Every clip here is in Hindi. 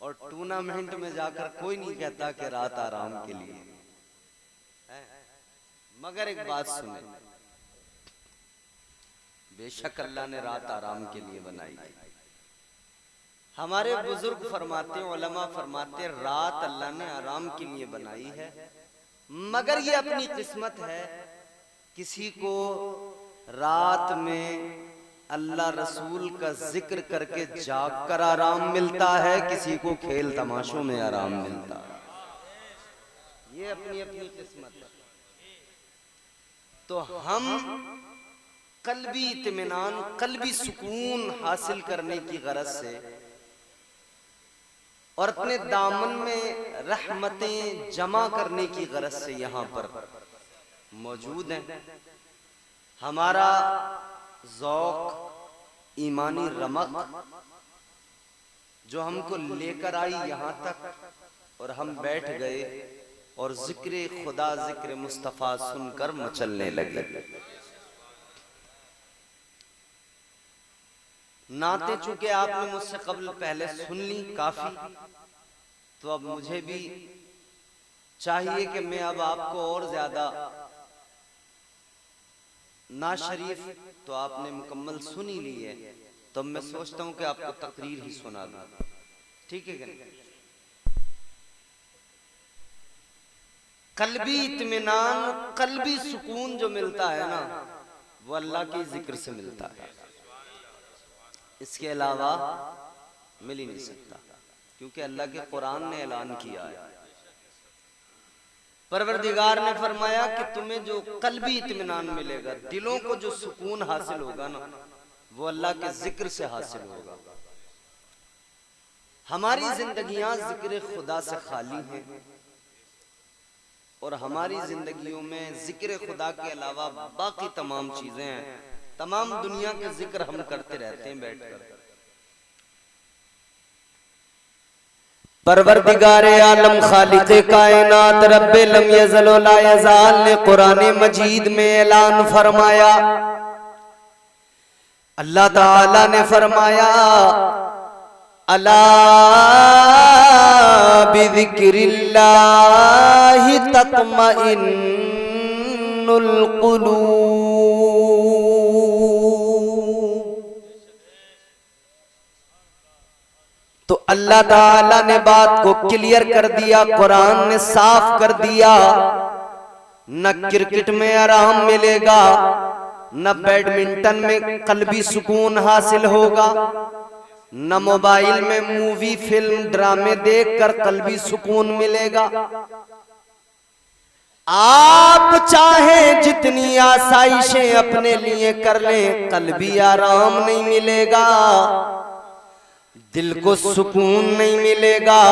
और टूर्नामेंट में जाकर कोई नहीं कहता कि रात आराम के लिए है। मगर एक बात सुने, बेशक अल्लाह ने रात आराम के लिए बनाई है। हमारे बुजुर्ग फरमाते हैं, उलमा फरमाते हैं, रात अल्लाह ने आराम के लिए बनाई है, मगर ये अपनी किस्मत है। किसी को रात में अल्लाह रसूल का जिक्र करके जाग कर आराम मिलता है, किसी को खेल तमाशों में आराम मिलता है। ये अपनी अपनी किस्मत है। तो हम कल्बी इत्मीनान, कल्बी सुकून हासिल करने की गरज से और अपने दामन में रहमतें जमा करने की गरज से यहाँ पर मौजूद हैं। हमारा ज़ौक़, ईमानी रमक जो हमको लेकर आई यहाँ तक और हम बैठ गए और जिक्र खुदा, जिक्र मुस्तफ़ा सुनकर मचलने लगे। नाते चूंकि आपने मुझसे कबल पहले सुन ली काफी, तो अब मुझे भी चाहिए कि मैं अब आपको और ज्यादा ना शरीफ तो आपने मुकम्मल सुन ही ली है, तो मैं सोचता हूं कि आपको तकरीर ही सुना दूं। ठीक है क्या? कल्बी इत्मीनान, कल्बी सुकून जो मिलता है ना, वो अल्लाह के जिक्र से मिलता है, इसके अलावा मिल ही नहीं सकता। क्योंकि अल्लाह के कुरान ने ऐलान किया है, परवरदिगार ने फरमाया कि तुम्हें जो कल्बी इत्मीनान मिलेगा, दिलों को जो सुकून हासिल होगा ना, वो अल्लाह के जिक्र से हासिल होगा। हमारी जिंदगियां जिक्र खुदा से खाली हैं और हमारी जिंदगियों में जिक्र खुदा के अलावा बाकी तमाम चीजें हैं। तमाम दुनिया के जिक्र हम करते रहते हैं बैठकर। परवरदिगार आलम, खालिक़े कायनात, रब्बे लम यज़ल व ला यज़ाल ने कुरान मजीद में ऐलान फरमाया। अल्लाह ताला ने फरमाया, अला बिज़िक्रिल्लाहि तत्मइन्नुल क़ुलूब। तो अल्लाह ताला ने बात को क्लियर कर दिया, कुरान ने साफ कर दिया। न क्रिकेट में आराम मिलेगा, न बैडमिंटन में कल्बी सुकून हासिल होगा, न मोबाइल में मूवी, फिल्म, ड्रामे देखकर कल्बी सुकून मिलेगा। आप चाहे जितनी आसाइशें अपने लिए कर लें, कल्बी आराम नहीं मिलेगा, दिल को सुकून नहीं मिलेगा।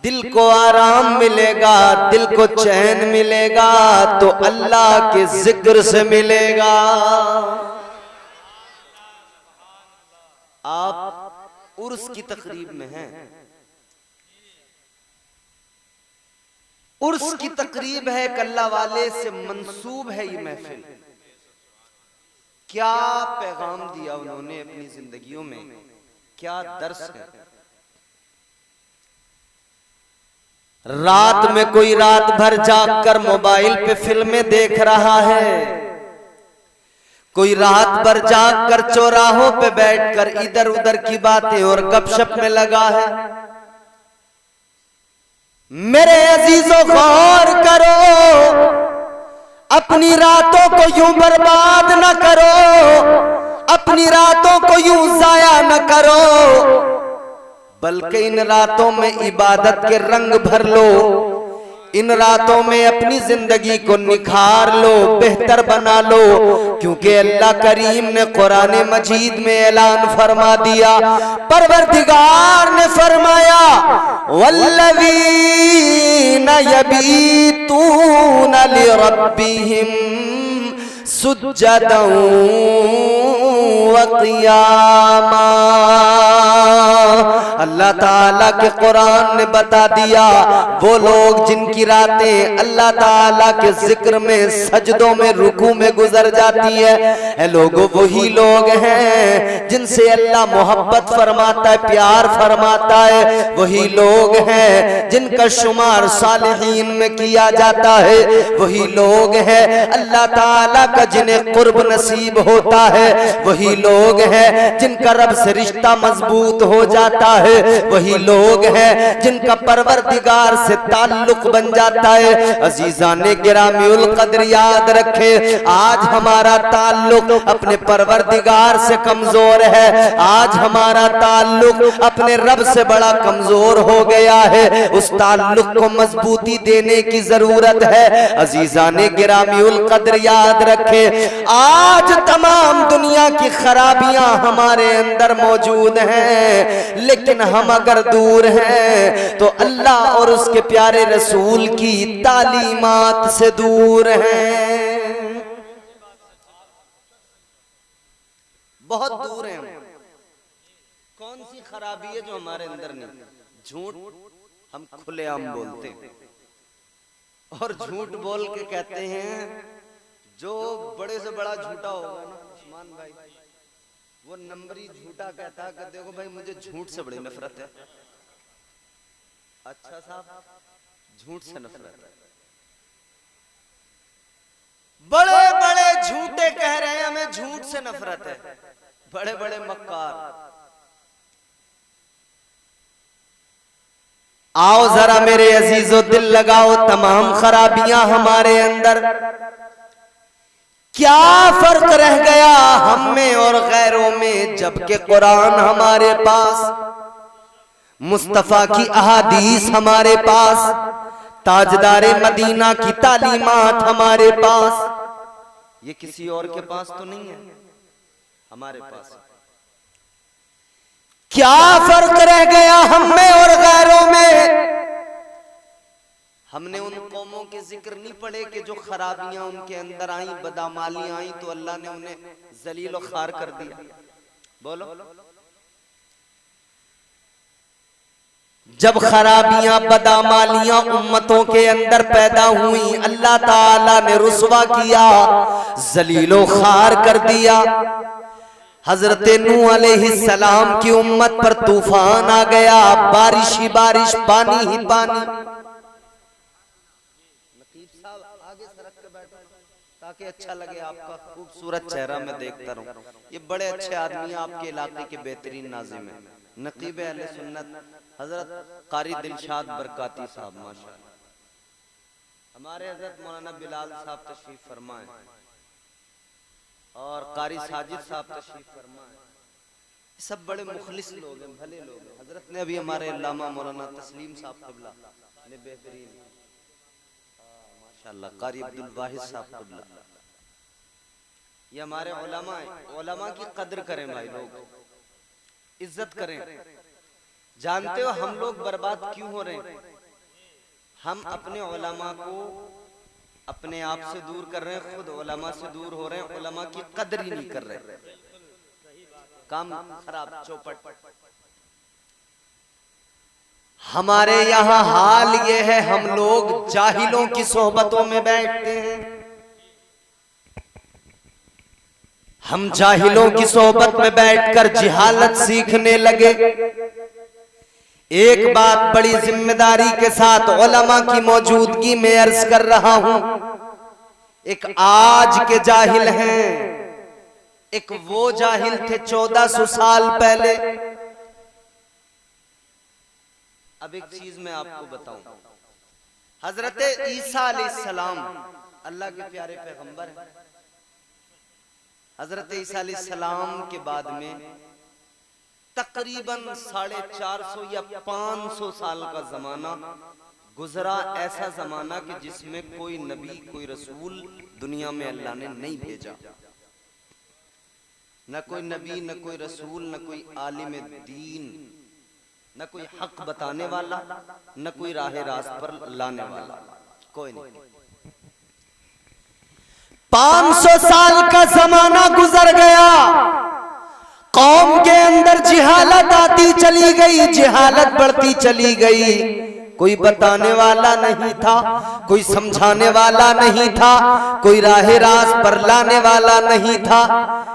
दिल को आराम मिलेगा, दिल को चैन मिलेगा तो अल्लाह के जिक्र से मिलेगा। आप उर्स की तकरीब में हैं, उर्स की तकरीब है, अल्लाह वाले से मंसूब है ये महफिल। क्या पैगाम दिया उन्होंने अपनी जिंदगियों में, क्या दर्स है। रात में कोई रात भर जागकर मोबाइल पे फिल्में देख रहा है, कोई रात भर जागकर चौराहों पे बैठकर इधर उधर की बातें और गपशप में लगा है। मेरे अजीजों गौर करो, अपनी रातों को यूं बर्बाद न करो, अपनी रातों को यूं जाया न करो, बल्कि इन रातों में इबादत के रंग भर लो, इन रातों में अपनी जिंदगी को निखार लो, बेहतर बना लो। क्योंकि अल्लाह करीम ने कुरान मजीद में ऐलान फरमा दिया, परवरदिगार ने फरमाया, वल्लज़ीना यबीतूना लिरब्बिहिम सुज्जदन व क़ियामा। अल्लाह ताला के कुरान ने बता दिया वो लोग जिनकी रातें अल्लाह ताला के जिक्र में, सजदों में, रुकू में गुजर जाती है लोगों, वही लोग हैं जिनसे अल्लाह मोहब्बत फरमाता है, प्यार फरमाता है। वही लोग हैं जिनका शुमार सालिहीन में किया जाता है। वही लोग हैं अल्लाह ताला का जिन्हें कुर्ब नसीब होता है। वही लोग हैं जिनका रब से रिश्ता मजबूत हो जाता है। वही लोग हैं जिनका परवरदिगार से ताल्लुक बन जाता है। अजीजाने गिरामीउल कद्र याद रखे, आज हमारा ताल्लुक अपने परवरदिगार से कमजोर है। आज हमारा ताल्लुक अपने रब से बड़ा कमजोर हो गया है। उस ताल्लुक को मजबूती देने की जरूरत है। अजीजाने गिरामीउल कद्र याद रखे, आज तमाम दुनिया की खराबियां हमारे अंदर मौजूद हैं, लेकिन हम अगर दूर हैं तो अल्लाह और उसके प्यारे रसूल की तालीमात से दूर हैं, बहुत दूर हैं। कौन सी खराबी है जो हमारे अंदर नहीं? झूठ हम खुलेआम बोलते हैं और झूठ बोल के कहते हैं, जो बड़े से बड़ा झूठा होगा ना उस्मान भाई, वो नंबरी झूठा कहता है कि देखो भाई मुझे झूठ से बड़ी नफरत है। अच्छा साहब, झूठ से नफरत है। बड़े बड़े झूठे कह रहे हैं हमें झूठ से नफरत है, बड़े बड़े मक्कार। आओ जरा मेरे अजीजों दिल लगाओ, तमाम खराबियां हमारे अंदर, क्या फर्क रह गया हम में और गैरों में? जबकि कुरान हमारे पास, मुस्तफा की अहादीस हमारे पास, ताजदारे मदीना की तालीमात हमारे पास, ये किसी और के पास तो नहीं है, हमारे पास। क्या फर्क रह गया हम में और गैरों में? हमने उन कौमों के जिक्र नहीं पढ़े कि जो खराबियां उनके अंदर आई, बदामाली आई, तो अल्लाह ने उन्हें जलील और खार कर दिया। बोलो, जब खराबियां बदामालियां उम्मतों के अंदर पैदा हुई, अल्लाह ताला ने रुसवा किया, जलीलो खार कर दिया। हजरत नूह अलैहिस्सलाम की उम्मत पर तूफान आ गया, बारिश ही बारिश, पानी ही पानी। आगे सरक के बैठो ताकि अच्छा लगे, आपका खूबसूरत चेहरा मैं देखता रहूं। ये बड़े अच्छे आदमी हैं, आपके इलाके के बेहतरीन नाज़िम हैं, नकीब अहले सुन्नत हजरत कारी दिलशाद बरकाती साहब माशाअल्लाह। हमारे हजरत मौलाना बिलाल साहब तशरीफ फरमाए और कारी साजिद साहब तशरीफ फरमाए। सब बड़े मुखलिस लोग हैं, भले लोग हैं। हजरत ने अभी हमारे अल्लामा मौलाना तस्लीम साहब क़िबला ने बेहतरीन माशाअल्लाह, कारी अब्दुल वाहिद साहब क़िबला, ये हमारे उलमा हैं। उलमा की कदर करें भाई, लोग इज्जत करें। जानते हो हम लोग बर्बाद क्यों हो रहे हैं? हम अपने उलमा को अपने आप से दूर कर रहे हैं, खुद उलमा से दूर हो रहे हैं, उलमा की कदर ही नहीं कर रहे। काम खराब, चौपट। हमारे यहाँ हाल ये है, हम लोग जाहिलों की सोहबतों में बैठते हैं। हम जाहिलों की सोहबत में बैठकर जिहालत सीखने लगे। एक बात बड़ी जिम्मेदारी के साथ उलमा की मौजूदगी में अर्ज कर रहा हूं। एक आज के जाहिल हैं, एक वो जाहिल थे 1400 साल पहले। अब एक चीज मैं आपको बताऊं, हजरत ईसा अलैहिस्सलाम अल्लाह के प्यारे पैगंबर हैं। हजरत ईसा अलैहिस्सलाम के बाद में तकरीबन 450 या 500 साल का जमाना गुजरा, ऐसा जमाना कि जिसमें कोई नबी, कोई रसूल दुनिया में अल्लाह ने नहीं भेजा। न कोई नबी, न कोई रसूल, न कोई आलिम दीन, न कोई हक बताने वाला, न कोई राह रास्त पर लाने वाला, कोई नहीं। 500 साल का जमाना गुजर गया, कौम के अंदर जिहालत आती चली गई, जिहालत बढ़ती चली गई। कोई बताने वाला नहीं था, कोई समझाने वाला नहीं था, कोई राह रास्त पर लाने वाला नहीं था।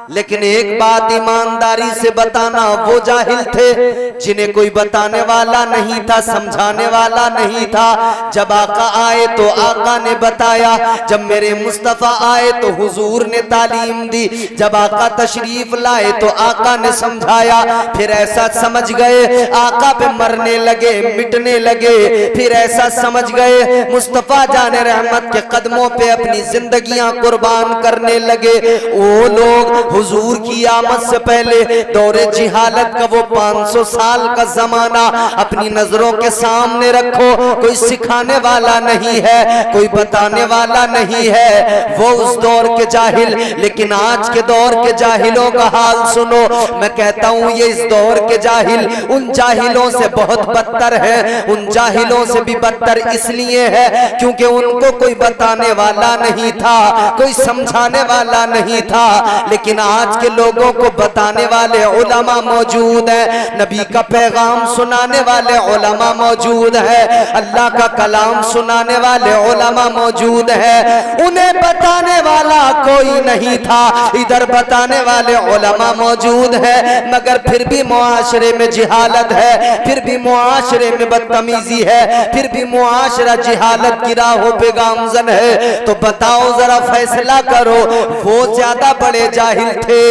लेकिन एक बात ईमानदारी से बताना, वो जाहिल थे जिन्हें कोई बताने वाला नहीं था, समझाने वाला नहीं था। जब आका आए तो आका ने बताया, जब मेरे मुस्तफा आए तो हुजूर ने तालीम दी, जब आका तशरीफ लाए तो आका ने समझाया। फिर ऐसा समझ गए आका पे मरने लगे, मिटने लगे। फिर ऐसा समझ गए मुस्तफा जाने रहमत के कदमों पे अपनी जिंदगियां कुर्बान करने लगे। वो लोग हुजूर की आमद से पहले दौरे जिहालत का वो 500 साल का जमाना अपनी नजरों के सामने रखो। कोई सिखाने वाला नहीं है, कोई बताने वाला नहीं है, वो उस दौर के जाहिल। लेकिन आज के दौर के जाहिलों का हाल सुनो। मैं कहता हूं ये इस दौर के जाहिल उन जाहिलों से बहुत बदतर है। उन जाहिलों से भी बदतर इसलिए है क्योंकि उनको कोई बताने वाला नहीं था, कोई समझाने वाला नहीं था। लेकिन आज के लोगों को बताने वाले उलमा मौजूद है, नबी का पैगाम सुनाने वाले उलमा मौजूद है, अल्लाह का कलाम सुनाने वाले उलमा मौजूद है। उन्हें बताने वाला कोई नहीं था, इधर बताने वाले उलमा मौजूद है। मगर फिर भी मुआशरे में जिहालत है, फिर भी मुआशरे में बदतमीजी है, फिर भी मुआशरा जिहालत की राहों पे गामजन है। तो बताओ जरा, फैसला करो, वो ज्यादा बड़े जाहिल थे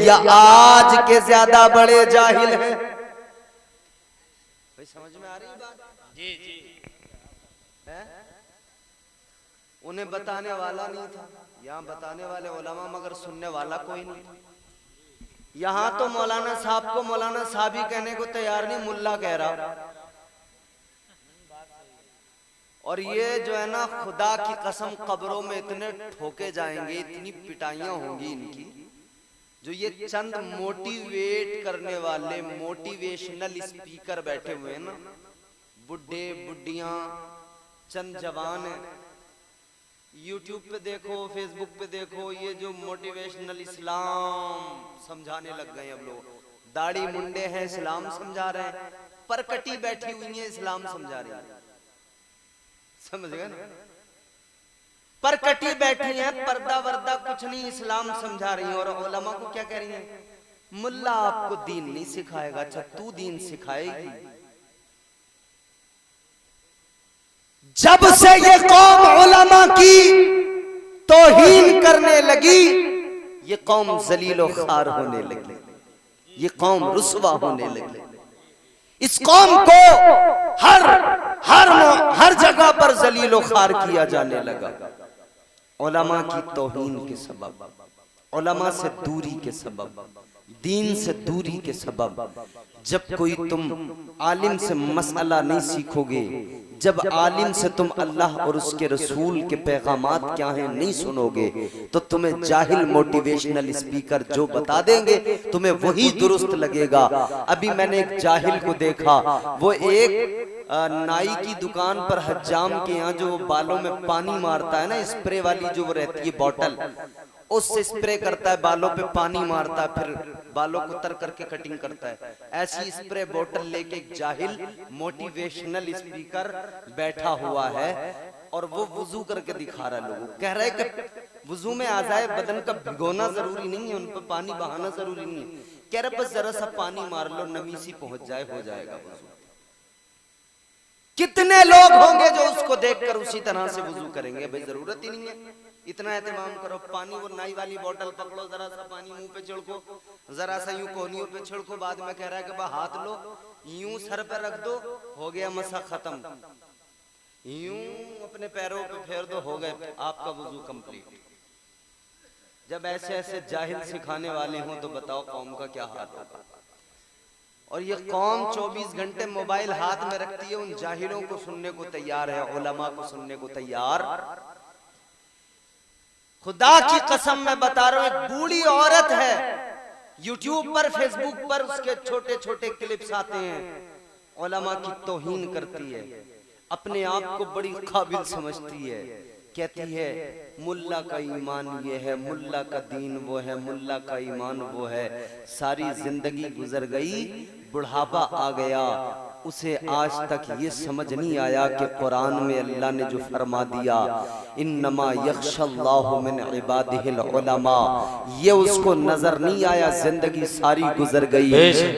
या आज के ज्यादा बड़े जाहिल हैं? भाई समझ में आ रही बात? जी जी है? उन्हें बताने वाला नहीं था, यहाँ बताने वाले उलमा मगर सुनने वाला कोई नहीं। यहाँ तो मौलाना साहब को मौलाना साहब ही कहने को तैयार नहीं, मुल्ला कह रहा। और ये जो है ना, खुदा की कसम कब्रों में इतने ठोके जाएंगे, इतनी पिटाइयां होंगी इनकी, जो ये चंद मोटिवेट करने वाले मोटिवेशनल स्पीकर बैठे हुए हैं ना, बुड्ढे बुड्ढियां, चंद जवान है। यूट्यूब पे देखो, फेसबुक पे देखो, ये जो मोटिवेशनल इस्लाम समझाने लग गए अब लोग। दाढ़ी मुंडे हैं, इस्लाम समझा रहे हैं, परकटी बैठी हुई है, इस्लाम समझा रही है। समझ गए ना? परकटी बैठी है, पर्दा वर्दा कुछ नहीं, इस्लाम समझा रही है। और उलमा को क्या कह रही है? मुल्ला आपको दीन नहीं सिखाएगा, अच्छा तू दीन सिखाएगी। जब से ये कौम उलमा की तौहीन करने लगी, ये कौम जलीलो खार होने लगी, ये कौम रुसवा होने लगी। इस कौम को हर जगह पर जलीलो खार किया जाने लगा, उलमा की तौहीन के सबब, उलमा से दूरी के सबब, दीन से दूरी के सबब। जब कोई तुम आलिम से मसला नहीं सीखोगे, जब आलिम से तुम अल्लाह और उसके रसूल के पैगामात क्या हैं नहीं सुनोगे, तो तुम्हें जाहिल मोटिवेशनल स्पीकर जो बता देंगे तुम्हें वही दुरुस्त लगेगा। अभी मैंने एक जाहिल को देखा, वो एक नाई की दुकान पर हज्जाम के यहाँ जो बालों में पानी मारता है ना, स्प्रे वाली जो रहती है बॉटल, उससे स्प्रे करता है, बालों पे पानी मारता है, फिर बालों को तर करके कटिंग करता है। ऐसी स्प्रे बोतल लेके एक जाहिल मोटिवेशनल स्पीकर बैठा हुआ है और वो वुजू करके दिखा रहा है लोगों को। कह रहा है कि वुजू में आज़ाए बदन का भिगोना जरूरी नहीं है, उन पर पानी बहाना जरूरी नहीं है। कह रहे बस जरा सा पानी मार लो, नमी सी पहुंच जाए, हो जाएगा वुजू। कितने लोग होंगे जो उसको देखकर उसी तरह से वुजू करेंगे? भाई जरूरत ही नहीं है, इतना एहतमाम करो। पानी वो नाई वाली बोतल पकड़ो, जरा सा पानी मुंह पे छिड़को, जरा सा यूं कोहनियों पे छिड़को, बाद में कह रहा है कि बा हाथ लो, यूं सर पे रख दो, हो गया मसा खत्म, यूं अपने पैरों पे फेर दो, हो गए आपका वुजू कंप्लीट। जब ऐसे ऐसे जाहिल सिखाने वाले हों तो बताओ कौम का क्या हाल होगा। और ये कौम 24 घंटे मोबाइल हाथ में रखती है, उन जाहिलों को सुनने को तैयार है, उलमा को सुनने को तैयार। खुदा की कसम मैं बता रहा हूं, एक बूढ़ी औरत है, यूट्यूब पर फेसबुक पर उसके छोटे छोटे क्लिप्स आते हैं, उलमा की तौहीन करती है, अपने आप को बड़ी काबिल समझती है, कहती है मुल्ला का ईमान ये है, मुल्ला का दीन वो है, मुल्ला का ईमान वो है। सारी जिंदगी गुजर गई, बुढ़ापा आ गया, उसे आज तक ये समझ नहीं आया कि कुरान में अल्लाह ने जो फरमा दिया इन्नमा यख्शल्लाहु मिन इबादिहिल उलमा, ये उसको नजर नहीं आया। जिंदगी सारी गुजर गई,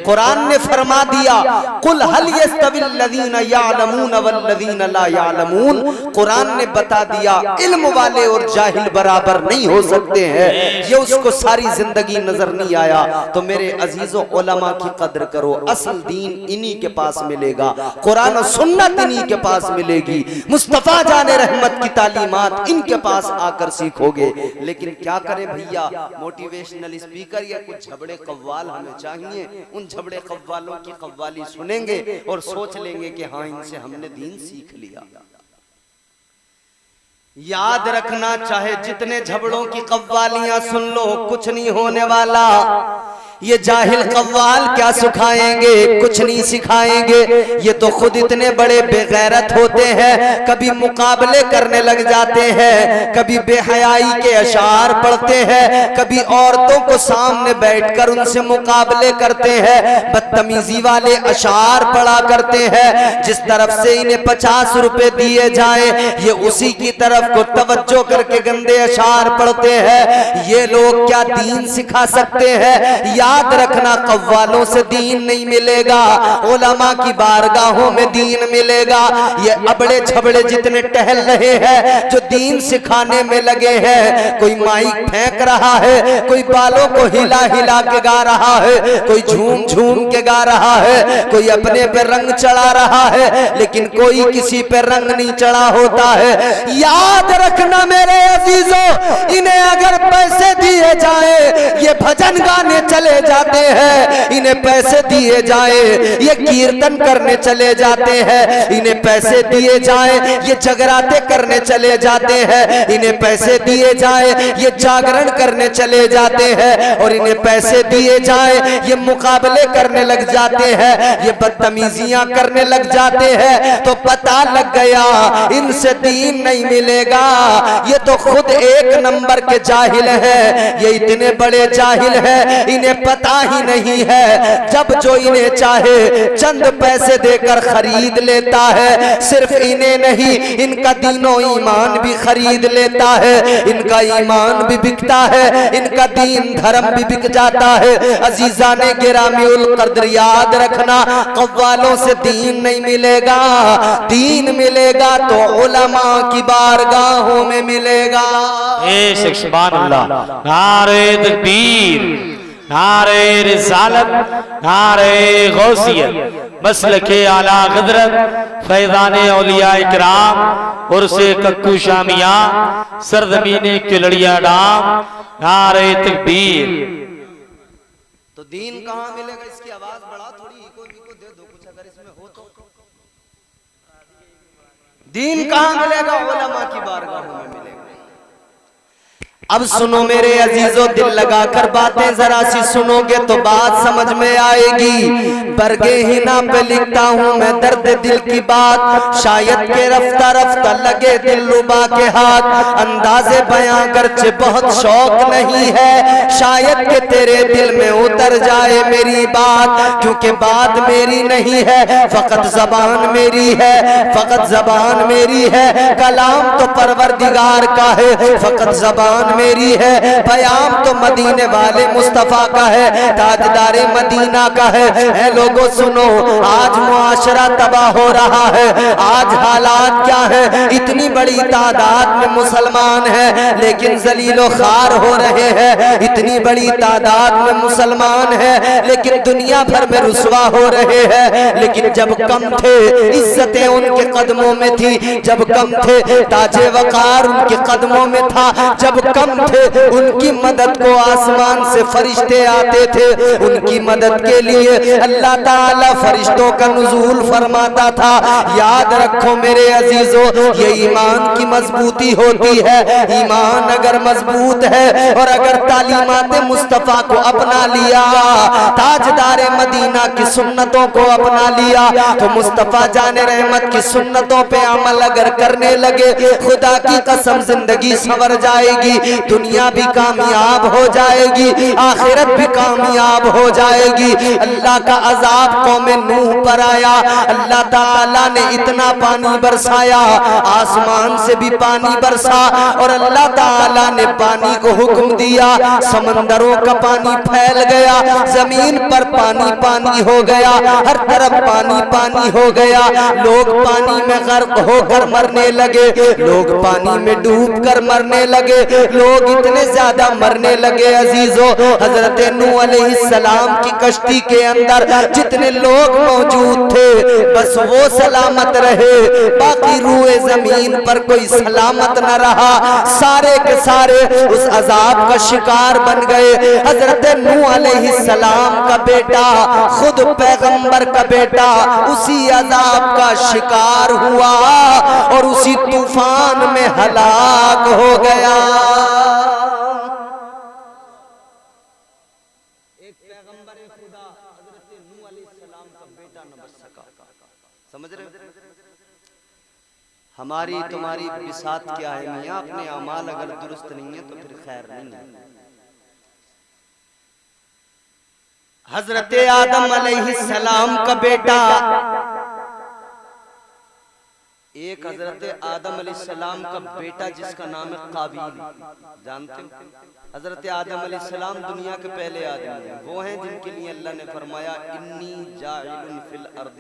कुरान ने फरमा दिया कुल हल यस्तविल लज़ीना यअलमून वल्लज़ीना ला यअलमून, कुरान ने बता दिया इल्म वाले और जाहिल बराबर नहीं हो सकते हैं। ये उसको सारी जिंदगी नजर नहीं आया। तो मेरे अजीजों, उलमा की कदर करो, असल दीन इन्हीं के पास मिलेगा, कुरान और सुन्नत इन्हीं के पास मिलेगी, मुस्तफा जाने रहमत की तालीमात इनके पास आकर सीखोगे। लेकिन क्या करें भैया, मोटिवेशनल स्पीकर या कुछ झबड़े कव्वाल हमें चाहिए। उन झबड़े कव्वालों की कव्वाली सुनेंगे और सोच लेंगे कि हाँ, इनसे हमने दीन सीख लिया। याद रखना, चाहे जितने झबड़ों की कव्वालियां सुन लो, कुछ नहीं होने वाला। ये जाहिल कव्वाल क्या सिखाएंगे, कुछ नहीं सिखाएंगे। ये तो खुद इतने बड़े बेगैरत होते हैं, कभी मुकाबले करने लग जाते हैं, कभी बेहयाई के अशार पढ़ते हैं, कभी औरतों को सामने बैठकर उनसे मुकाबले करते हैं, बदतमीजी वाले अशार पढ़ा करते हैं। जिस तरफ से इन्हें 50 रुपए दिए जाए, ये उसी की तरफ को तवज्जो करके गंदे अशार पढ़ते हैं। ये लोग क्या दीन सिखा सकते हैं? याद रखना, कव्वालों से दीन नहीं मिलेगा, उलमा की बारगाहों में दीन मिलेगा। ये अबड़े छबड़े जितने टहल रहे हैं, जो दीन सिखाने में लगे हैं, कोई माइक फेंक रहा है, कोई बालों को हिला हिला के गा रहा है, कोई झूम झूम के गा रहा है, कोई अपने पे रंग चढ़ा रहा है, लेकिन कोई किसी पे रंग नहीं चढ़ा होता है। याद रखना मेरे अजीजों, इन्हें अगर पैसे दिए जाए, ये भजन गाने चले जाते हैं। इन्हें पैसे दिए जाए, ये कीर्तन करने चले जाते हैं। इन्हें पैसे दिए जाए, ये जगराते करने चले जाते हैं। इन्हें पैसे दिए जाए, ये जागरण करने चले जाते हैं। और इन्हें पैसे दिए जाए, ये मुकाबले करने लग जाते हैं, ये बदतमीजियां करने लग जाते हैं। तो पता लग गया इनसे दीन नहीं मिलेगा। ये तो खुद एक नंबर के जाहिल है। ये इतने बड़े जाहिल है, इन्हें पता ही नहीं है। जब जो इन्हें चाहे चंद पैसे देकर खरीद लेता है। सिर्फ इन्हें नहीं, इनका दीनो ईमान भी खरीद लेता है। इनका ईमान भी बिकता है, इनका दीन धर्म भी बिक जाता है। अजीजाने गिरामीउल कद्र, याद रखना, कव्वालों से दीन नहीं मिलेगा। दीन मिलेगा तो उलमा की बारगाहों में मिलेगा। सुभान अल्लाह, नारे तकबीर, नारे रिसालत, नारे गौसियत, मसलके आला क़दरत, फैज़ाने औलिया इकराम, उर्से कक्कू शामिया, सरजमीने किलड़िया डाम, नारे तकबीर। तो दीन कहाँ मिलेगा? इसकी आवाज बढ़ा थोड़ी, इको विको दे दो कुछ अगर इसमें हो तो। दीन कहाँ मिलेगा? उलमा की बारगाहों में मिलेगा। अब सुनो मेरे अजीजों, दिल लगाकर बातें जरा सी सुनोगे तो बात समझ में आएगी। बरगे हिना पे लिखता हूँ मैं दर्द दिल की बात, शायद के रफ्ता रफ्ता लगे दिल रुबा के हाथ। अंदाजे बयां गर्चे बहुत शौक नहीं है, शायद के तेरे दिल में उतर जाए मेरी बात। क्योंकि बात मेरी नहीं है, फकत जबान मेरी है, फकत जबान मेरी है। कलाम तो परवरदिगार का है, फकत जबान मेरी है। बयान तो मदीने वाले मुस्तफा का है, ताजदारे मदीना का है। लोगों सुनो, आज मुआशरा तबाह हो रहा है। आज हालात क्या है? इतनी बड़ी तादाद में मुसलमान है, लेकिन जलीलो खार हो रहे हैं। इतनी बड़ी तादाद में मुसलमान है, लेकिन दुनिया भर में रुसवा हो रहे हैं। लेकिन जब कम थे, इज्जतें उनके कदमों में थी। जब कम थे, ताजे वकार उनके कदमों में था। जब कम कम थे, उनकी मदद को आसमान से फरिश्ते आते थे, उनकी मदद के लिए अल्लाह ताला फरिश्तों का नुज़ूल फरमाता था। याद रखो मेरे अजीजों, ये ईमान की मजबूती होती है। ईमान अगर मजबूत है और अगर तालीमात मुस्तफ़ा को अपना लिया, ताजदारे मदीना की सुन्नतों को अपना लिया, तो मुस्तफ़ा जाने रहमत की सुन्नतों पे अमल अगर करने लगे, खुदा की कसम जिंदगी संवर जाएगी, दुनिया भी कामयाब हो जाएगी, आखिरत भी कामयाब हो जाएगी। अल्लाह का अजाब कौम नूह पर आया, अल्लाह ताला ने इतना पानी बरसाया, आसमान से भी पानी बरसा, और अल्लाह ताला ने पानी को हुक्म दिया, समंदरों का पानी फैल गया, जमीन पर पानी पानी हो गया, हर तरफ पानी पानी हो गया। लोग पानी में गर्क होकर मरने लगे, लोग पानी में डूब कर मरने लगे, लोग इतने ज्यादा मरने लगे अजीजों, हजरत नूह अलैहिस्सलाम की कश्ती के अंदर जितने लोग मौजूद थे बस वो सलामत रहे, बाकी रूए जमीन पर कोई सलामत न रहा, सारे के सारे उस अजाब का शिकार बन गए। हजरत नूह अलैहिस्सलाम का बेटा, खुद पैगंबर का बेटा, उसी अजाब का शिकार हुआ और उसी तूफान में हलाक हो गया। एक पैगंबर खुदा हजरत नूह अलैहिस्सलाम का बेटा न बच सका। समझ रहे हो? हमारी तुम्हारी बिसात क्या है मियां, अपने अमाल अगर दुरुस्त नहीं है तो फिर खैर नहीं है। हजरत आदम अलैहिस्सलाम का बेटा, एक हजरत आदम अलैहिस्सलाम का बेटा जिसका नाम है काबिल, जानते हो? हजरत आदम अलैहिस्सलाम दुनिया के पहले आदमी हैं, वो हैं जिनके लिए अल्लाह ने फरमाया इन्नी जाइलुन फिल अर्द